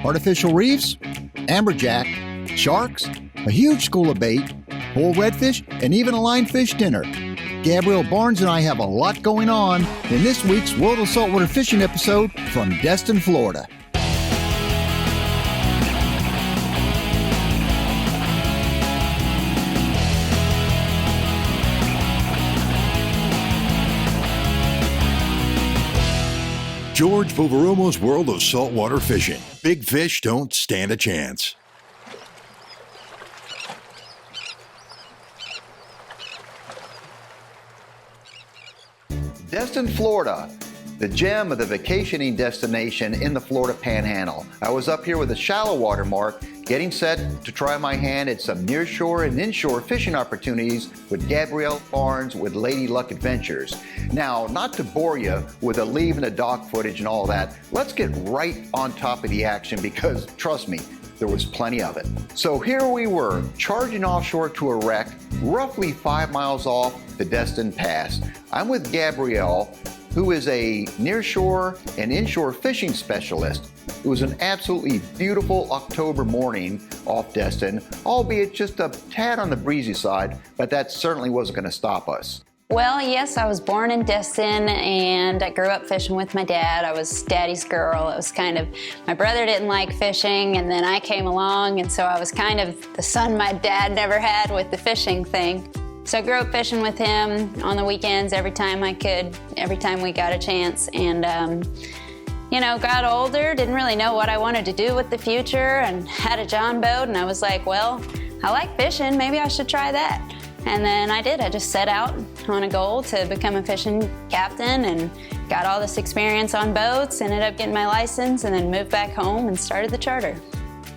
artificial reefs, amberjack, sharks, a huge school of bait, whole redfish, and even a lionfish dinner. Gabrielle Barnes and I have a lot going on in this week's World of Saltwater Fishing episode from Destin, Florida. George Poveromo's World of Saltwater Fishing. Big fish don't stand a chance. Destin, Florida, the gem of the vacationing destination in the Florida Panhandle. I was up here with a shallow water mark, getting set to try my hand at some nearshore and inshore fishing opportunities with Gabrielle Barnes with Lady Luck Adventures. Now, not to bore you with the leave and the dock footage and all that, let's get right on top of the action because, trust me, there was plenty of it. So here we were, charging offshore to a wreck, roughly 5 miles off the Destin Pass. I'm with Gabrielle, who is a nearshore and inshore fishing specialist. It was an absolutely beautiful October morning off Destin, albeit just a tad on the breezy side, but that certainly wasn't going to stop us. Well, yes, I was born in Destin and I grew up fishing with my dad. I was daddy's girl. It was kind of, my brother didn't like fishing and then I came along and so I was kind of the son my dad never had with the fishing thing. So I grew up fishing with him on the weekends every time I could, every time we got a chance. And, you know, got older, didn't really know what I wanted to do with the future and had a John boat and I was like, well, I like fishing, maybe I should try that. And then I did. I just set out on a goal to become a fishing captain and got all this experience on boats, ended up getting my license, and then moved back home and started the charter.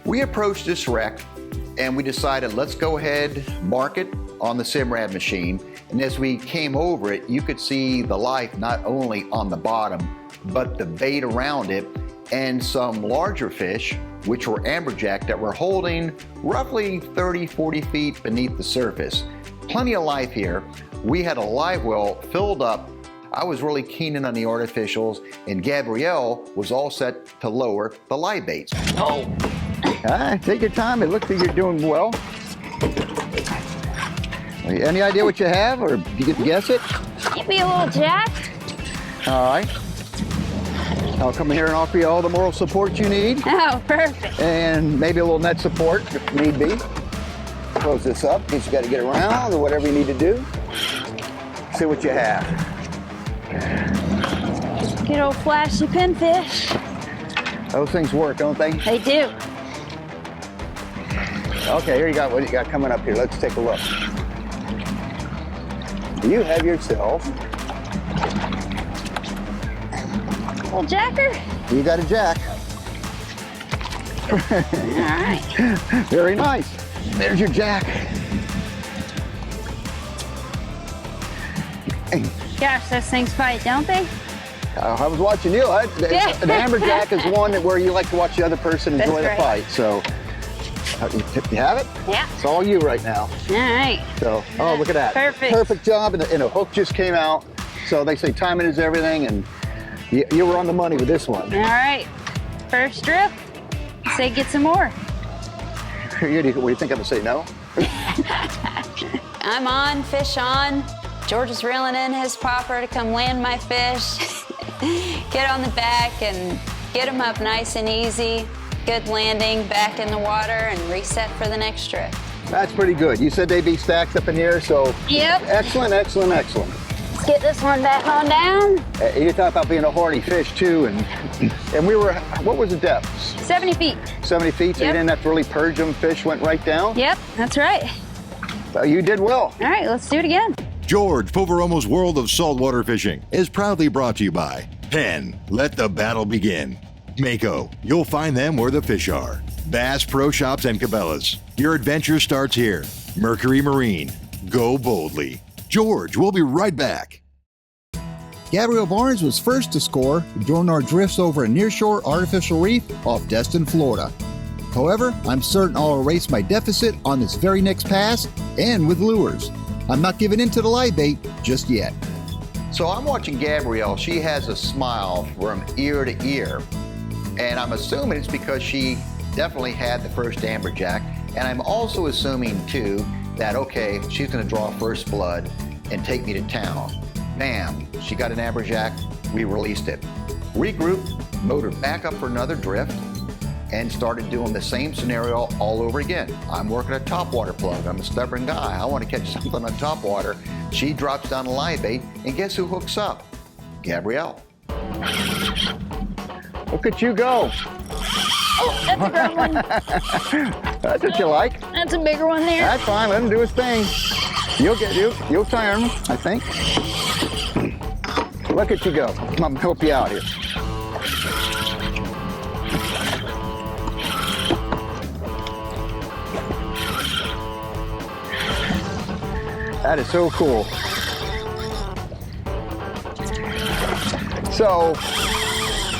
We approached this wreck and we decided let's go ahead, mark it on the Simrad machine. And as we came over it, you could see the life not only on the bottom, but the bait around it and some larger fish, which were amberjack, that were holding roughly 30, 40 feet beneath the surface. Plenty of life here. We had a live well filled up. I was really keen in on the artificials, and Gabrielle was all set to lower the live baits. Oh! Take your time. It looks like you're doing well. Any idea what you have, or you can guess it? Maybe a little jack. All right. I'll come here and offer you all the moral support you need. Oh, perfect. And maybe a little net support if need be. Close this up in case you got to get around or whatever you need to do. See what you have. Good old flashy pinfish. Those things work, don't they? They do. Okay, here you got what you got coming up here. Let's take a look. You have yourself. Little jacker. You got a jack. All right. Very nice. There's your jack. Gosh, those things fight, don't they? I was watching you. An amberjack is one where you like to watch the other person enjoy the fight. So, you have it? Yeah. It's all you right now. All right. So, oh, look at that. Perfect. Perfect job, and a hook just came out. So they say timing is everything, and you were on the money with this one. All right. First strip. Say get some more. What do you think I'm gonna say, no? I'm on, fish on. George is reeling in his popper to come land my fish. Get on the back and get him up nice and easy. Good landing, back in the water, and reset for the next trip. That's pretty good. You said they'd be stacked up in here, so yep. Excellent, excellent, excellent. Let's get this one back on down. You talk about being a hardy fish too, and we were, what was the depth? 70 feet. 70 feet, so yep. You didn't have to really purge them, fish went right down? Yep, that's right. So you did well. All right, let's do it again. George Poveromo's World of Saltwater Fishing is proudly brought to you by Penn, let the battle begin. Mako, you'll find them where the fish are. Bass Pro Shops and Cabela's, your adventure starts here. Mercury Marine, go boldly. George, we'll be right back. Gabrielle Barnes was first to score during our drifts over a nearshore artificial reef off Destin, Florida. However, I'm certain I'll erase my deficit on this very next pass and with lures. I'm not giving in to the live bait just yet. So I'm watching Gabrielle. She has a smile from ear to ear. And I'm assuming it's because she definitely had the first amberjack. And I'm also assuming too that, okay, she's gonna draw first blood and take me to town. Bam, she got an amberjack, we released it. Regrouped, motored back up for another drift, and started doing the same scenario all over again. I'm working a topwater plug. I'm a stubborn guy. I want to catch something on topwater. She drops down a live bait, and guess who hooks up? Gabrielle. Look at you go. Oh, that's a great one. That's what you like. That's a bigger one there. That's fine. Let him do his thing. You'll tire him, I think. Look at you go. I'm gonna help you out here. That is so cool. So,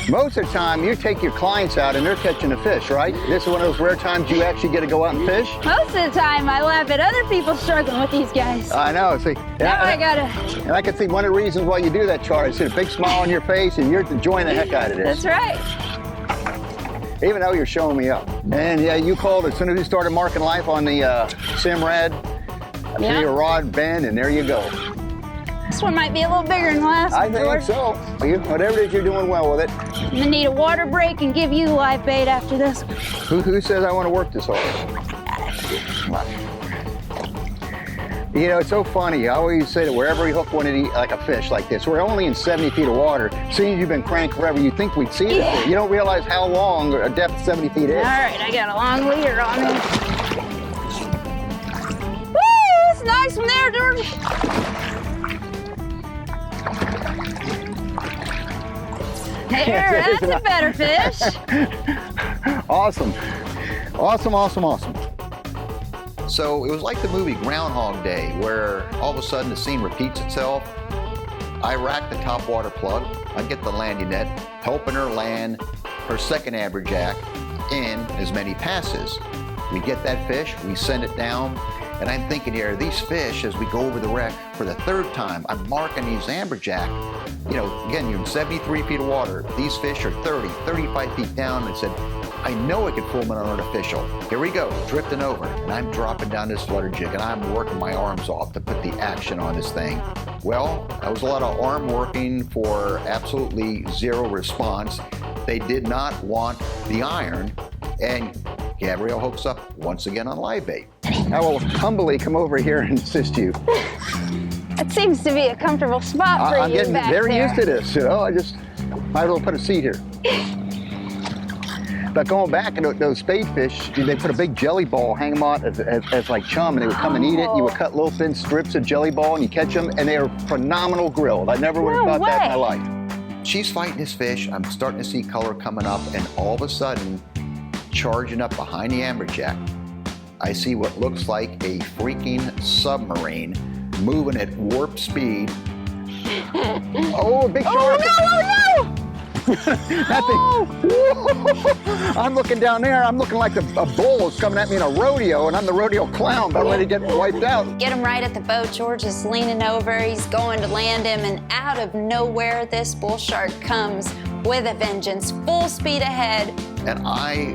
most of the time you take your clients out and they're catching a fish, right? This is one of those rare times you actually get to go out and fish. Most of the time I laugh at other people struggling with these guys. I know, see. Now I gotta. And I can see one of the reasons why you do that, Charlie. I see a big smile on your face and you're enjoying the heck out of this. That's right. Even though you're showing me up. And yeah, you called as soon as you started marking life on the Simrad. I see your rod bend and there you go. This one might be a little bigger than the last one, I think George. so. Whatever it is, you're doing well with it. I'm gonna need a water break and give you live bait after this one. Who says I want to work this hard? You know, it's so funny. I always say that wherever you hook one of these, like a fish like this, we're only in 70 feet of water. Seeing you've been cranked forever, you think we'd see it. You don't realize how long a depth 70 feet is. All right, I got a long leader on me. Woo, that's a nice one there, George. There, that's a better fish. Awesome. Awesome, awesome, awesome. So it was like the movie Groundhog Day, where all of a sudden the scene repeats itself. I rack the topwater plug, I get the landing net, helping her land her second amberjack in as many passes. We get that fish, we send it down, and I'm thinking here, these fish, as we go over the wreck for the third time, I'm marking these amberjack. You know, again, you're in 73 feet of water. These fish are 30, 35 feet down, and said, I know I can fool them an artificial. Here we go, drifting over, and I'm dropping down this flutter jig, and I'm working my arms off to put the action on this thing. Well, that was a lot of arm working for absolutely zero response. They did not want the iron, and Gabrielle hooks up once again on live bait. I will humbly come over here and assist you. That seems to be a comfortable spot for I'm you getting back very there. used to this, you know. I just might as well put a seat here. But going back to those spade fish, they put a big jelly ball, hang them out as like chum, and they would come and eat it. You would cut little thin strips of jelly ball and you catch them, and they are phenomenal grilled. I never would have thought that in my life. She's fighting this fish, I'm starting to see color coming up, and all of a sudden, charging up behind the amberjack, I see what looks like a freaking submarine moving at warp speed. Oh, a big shark. Oh, no! That thing. I'm looking down there. I'm looking like a bull is coming at me in a rodeo, and I'm the rodeo clown, but I'm ready to get wiped out. Get him right at the boat. George is leaning over. He's going to land him, and out of nowhere, this bull shark comes with a vengeance, full speed ahead. And I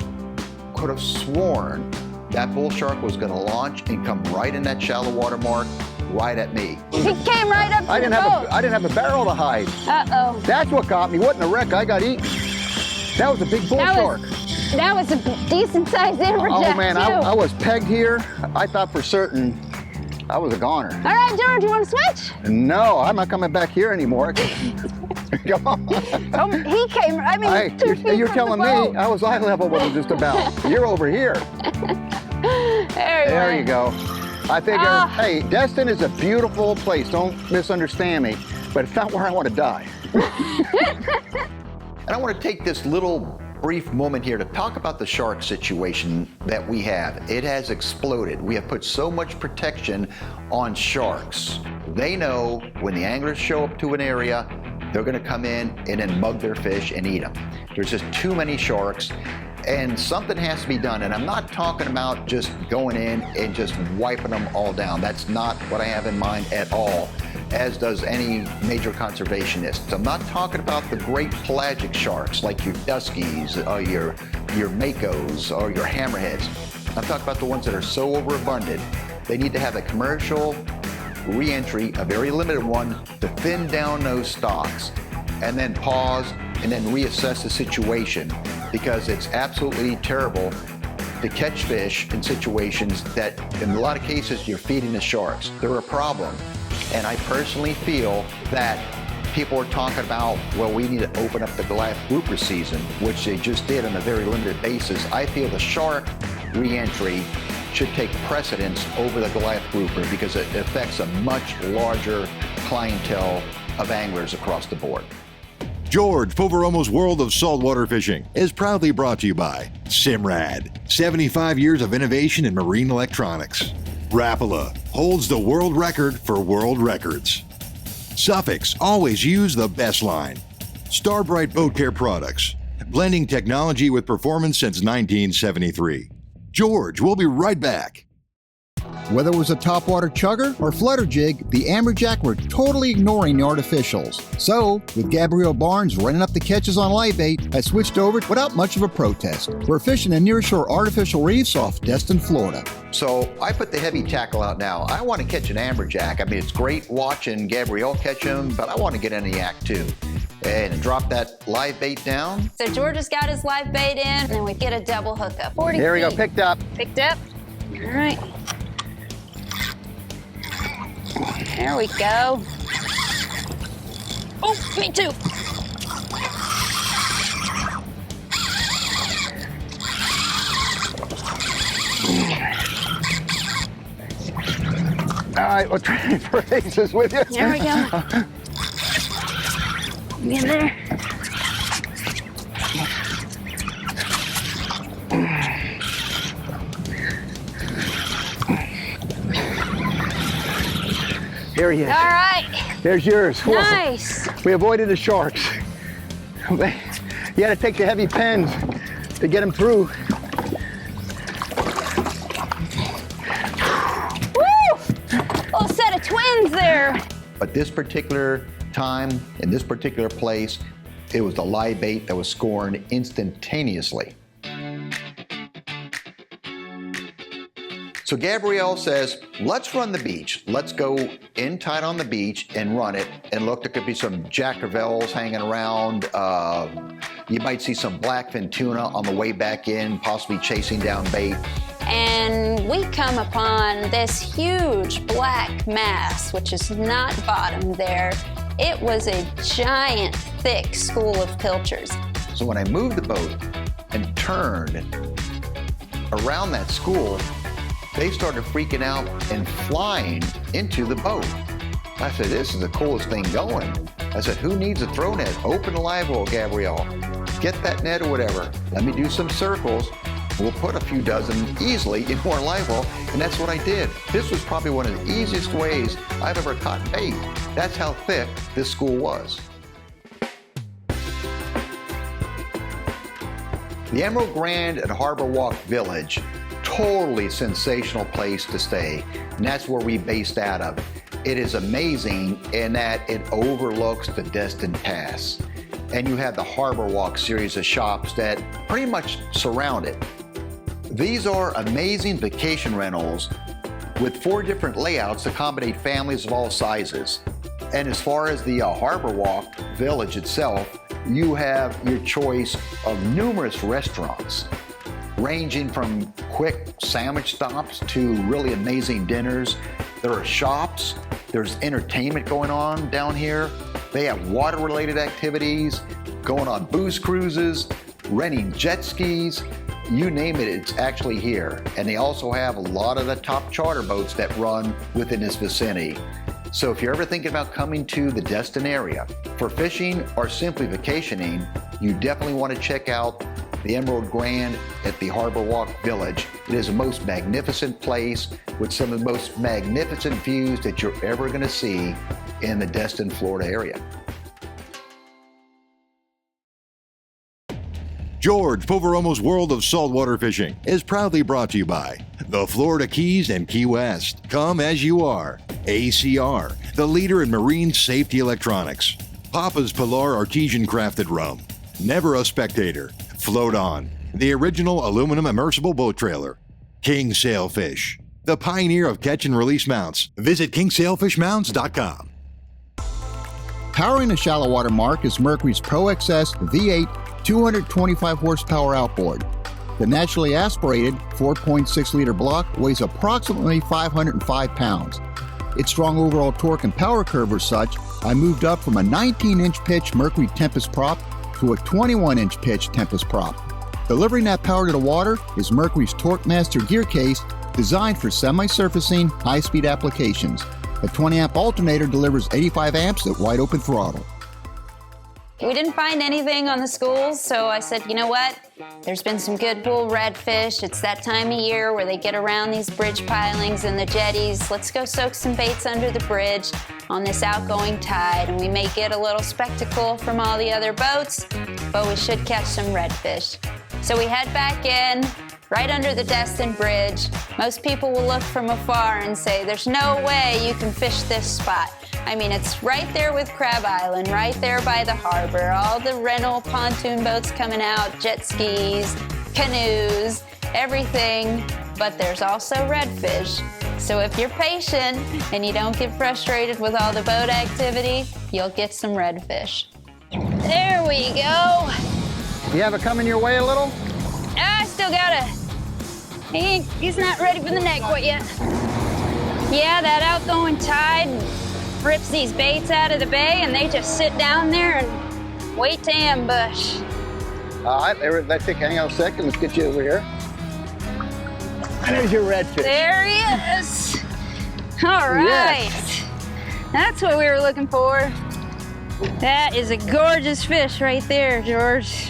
could have sworn that bull shark was going to launch and come right in that shallow water mark, right at me. He came right up to I the didn't boat. have a barrel to hide. Uh-oh. That's what got me. What in the wreck? I got eaten. That was a big bull shark. That was a decent-sized amberjack, Oh man, too. I was pegged here. I thought for certain I was a goner. All right, George, you want to switch? No, I'm not coming back here anymore. Come on. Oh, he came, I mean, Hey, 2 feet you're from telling the boat. me I was eye level with him just about. You're over here. There you go. I figure, hey, Destin is a beautiful place. Don't misunderstand me, but it's not where I want to die. And I want to take this little brief moment here to talk about the shark situation that we have. It has exploded. We have put so much protection on sharks. They know when the anglers show up to an area, they're going to come in and then mug their fish and eat them. There's just too many sharks. And something has to be done. And I'm not talking about just going in and just wiping them all down. That's not what I have in mind at all. as does any major conservationist. I'm not talking about the great pelagic sharks like your duskies or your makos or your hammerheads. I'm talking about the ones that are so overabundant, they need to have a commercial re-entry, a very limited one, to thin down those stocks, and then pause and then reassess the situation, because it's absolutely terrible to catch fish in situations that, in a lot of cases, you're feeding the sharks. They're a problem. And I personally feel that people are talking about, well, we need to open up the Goliath grouper season, which they just did on a very limited basis. I feel the shark re-entry should take precedence over the Goliath grouper because it affects a much larger clientele of anglers across the board. George Poveromo's World of Saltwater Fishing is proudly brought to you by Simrad, 75 years of innovation in marine electronics. Rapala holds the world record for world records. Suffix always use the best line. Starbright Boat Care Products, blending technology with performance since 1973. George, we'll be right back. Whether it was a topwater chugger or flutter jig, the Amberjack were totally ignoring the artificials. So, with Gabrielle Barnes running up the catches on live bait, I switched over without much of a protest. We're fishing in nearshore artificial reefs off Destin, Florida. So I put the heavy tackle out now. I want to catch an amberjack. I mean, it's great watching Gabrielle catch them, but I want to get in the act too. And drop that live bait down. So George has got his live bait in, and we get a double hookup. 40 There we go, feet. picked up. Picked up. All right. There we go. Oh, me too. All right, we'll try for aces with you. There we go. Get in there. Here he is. All right. There's yours. Whoa. Nice. We avoided the sharks. You had to take the heavy pens to get them through. Woo! Little set of twins there. But this particular time, in this particular place, it was the live bait that was scoring instantaneously. So Gabrielle says, let's run the beach. Let's go in tight on the beach and run it. And look, there could be some Jack Crevalles hanging around. You might see some blackfin tuna on the way back in, possibly chasing down bait. And we come upon this huge black mass, which is not bottom there. It was a giant, thick school of pilchards. So when I moved the boat and turned around that school, they started freaking out and flying into the boat. I said, this is the coolest thing going. I said, who needs a throw net? Open a live well, Gabrielle. Get that net or whatever. Let me do some circles. We'll put a few dozen easily in more live well, and that's what I did. This was probably one of the easiest ways I've ever caught bait. That's how thick this school was. The Emerald Grand and Harbor Walk Village, totally sensational place to stay, and that's where we based out of. It is amazing in that it overlooks the Destin Pass, and you have the Harbor Walk series of shops that pretty much surround it. These are amazing vacation rentals with 4 different layouts to accommodate families of all sizes. And as far as the Harbor Walk Village itself, you have your choice of numerous restaurants, ranging from quick sandwich stops to really amazing dinners. There are shops, there's entertainment going on down here. They have water-related activities, going on booze cruises, renting jet skis, you name it, it's actually here. And they also have a lot of the top charter boats that run within this vicinity. So if you're ever thinking about coming to the Destin area for fishing or simply vacationing, you definitely want to check out the Emerald Grand at the Harbor Walk Village. It is the most magnificent place with some of the most magnificent views that you're ever going to see in the Destin, Florida area. George Poveromo's World of Saltwater Fishing is proudly brought to you by the Florida Keys and Key West. Come as you are. ACR, the leader in marine safety electronics. Papa's Pilar Artesian Crafted Rum. Never a Spectator. Float On, the original aluminum immersible boat trailer. King Sailfish, the pioneer of catch and release mounts. Visit kingsailfishmounts.com. Powering the shallow water mark is Mercury's Pro XS V8 225 horsepower outboard. The naturally aspirated 4.6 liter block weighs approximately 505 pounds. Its strong overall torque and power curve are such, I moved up from a 19-inch pitch Mercury Tempest prop to a 21-inch pitch Tempest prop. Delivering that power to the water is Mercury's Torque Master gear case, designed for semi-surfacing, high-speed applications. A 20-amp alternator delivers 85 amps at wide open throttle. We didn't find anything on the schools, so I said, you know what? There's been some good bull redfish. It's that time of year where they get around these bridge pilings and the jetties. Let's go soak some baits under the bridge on this outgoing tide, and we may get a little spectacle from all the other boats, but we should catch some redfish. So we head back in, right under the Destin Bridge. Most people will look from afar and say, there's no way you can fish this spot. I mean, it's right there with Crab Island, right there by the harbor. All the rental pontoon boats coming out, jet skis, canoes, everything. But there's also redfish. So if you're patient and you don't get frustrated with all the boat activity, you'll get some redfish. There we go. You have it coming your way a little? I still got he's not ready for the neck quite yet. Yeah, that outgoing tide rips these baits out of the bay and they just sit down there and wait to ambush. All right, I think, hang on a second, let's get you over here. There's your redfish. There he is. All right. Yes. That's what we were looking for. That is a gorgeous fish right there, George.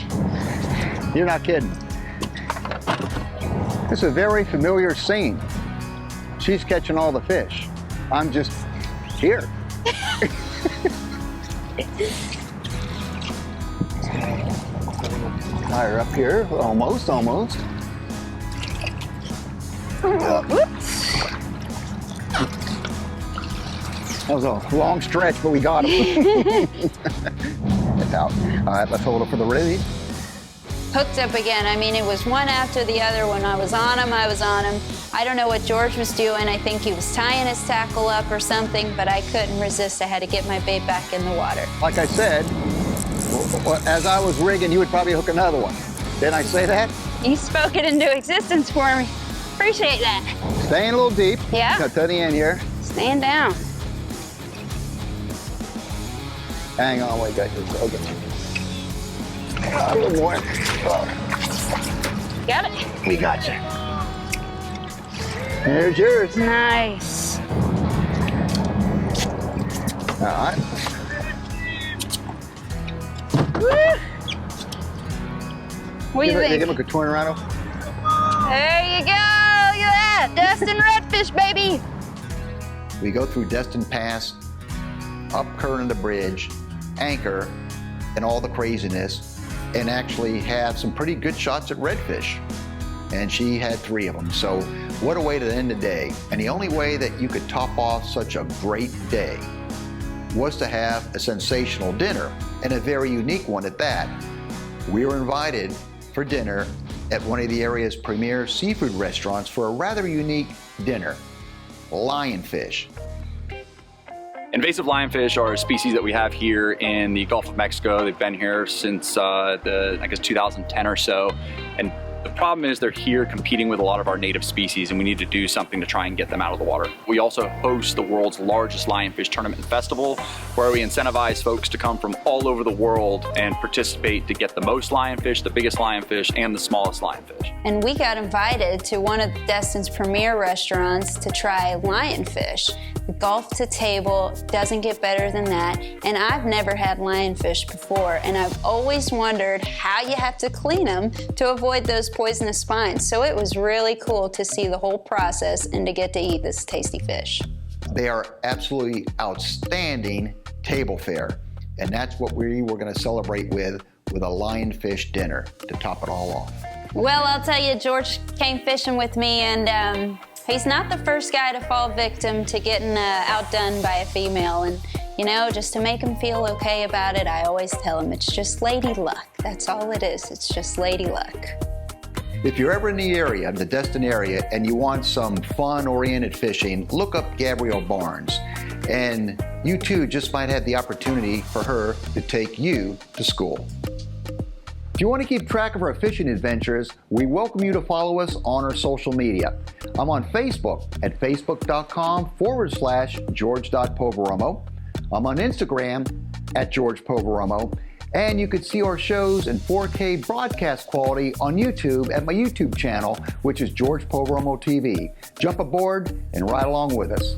You're not kidding. This is a very familiar scene. She's catching all the fish. I'm just here. Higher up here, almost. Whoops. That was a long stretch, but we got him. It's out. All right, let's hold it for the ready. Hooked up again. I mean, it was one after the other. When I was on him, I don't know what George was doing. I think he was tying his tackle up or something, but I couldn't resist. I had to get my bait back in the water. Like I said, as I was rigging, you would probably hook another one. Didn't I say that? You spoke it into existence for me. Appreciate that. Staying a little deep. Yeah. Got to the end here. Stand down. Hang on, wait, got this. Okay. A little more. Got it? We got you. There's yours. Nice. All right. Woo! What do you think? Give him a good turn around. There you go. Look at that. Destin redfish, baby. We go through Destin Pass, up current of the bridge, anchor, and all the craziness, and actually have some pretty good shots at redfish. And she had 3 of them. So what a way to end the day. And the only way that you could top off such a great day was to have a sensational dinner, and a very unique one at that. We were invited for dinner at one of the area's premier seafood restaurants for a rather unique dinner, Lionfish. Invasive lionfish are a species that we have here in the Gulf of Mexico. They've been here since I guess 2010 or so. And the problem is they're here competing with a lot of our native species, and we need to do something to try and get them out of the water. We also host the world's largest lionfish tournament and festival, where we incentivize folks to come from all over the world and participate to get the most lionfish, the biggest lionfish, and the smallest lionfish. And we got invited to one of Destin's premier restaurants to try lionfish. Gulf to table, doesn't get better than that. And I've never had lionfish before, and I've always wondered how you have to clean them to avoid those poisonous spines. So it was really cool to see the whole process and to get to eat this tasty fish. They are absolutely outstanding table fare, and that's what we were going to celebrate with with a lionfish dinner to top it all off. Well, I'll tell you, George came fishing with me, and he's not the first guy to fall victim to getting outdone by a female. And, you know, just to make him feel okay about it, I always tell him it's just lady luck. That's all it is. It's just lady luck. If you're ever in the area, the Destin area, and you want some fun-oriented fishing, look up Gabrielle Barnes. And you too just might have the opportunity for her to take you to school. If you want to keep track of our fishing adventures, we welcome you to follow us on our social media. I'm on Facebook at facebook.com/George.Poveromo. I'm on Instagram at George Poveromo. And you can see our shows in 4K broadcast quality on YouTube at my YouTube channel, which is George Poveromo TV. Jump aboard and ride along with us.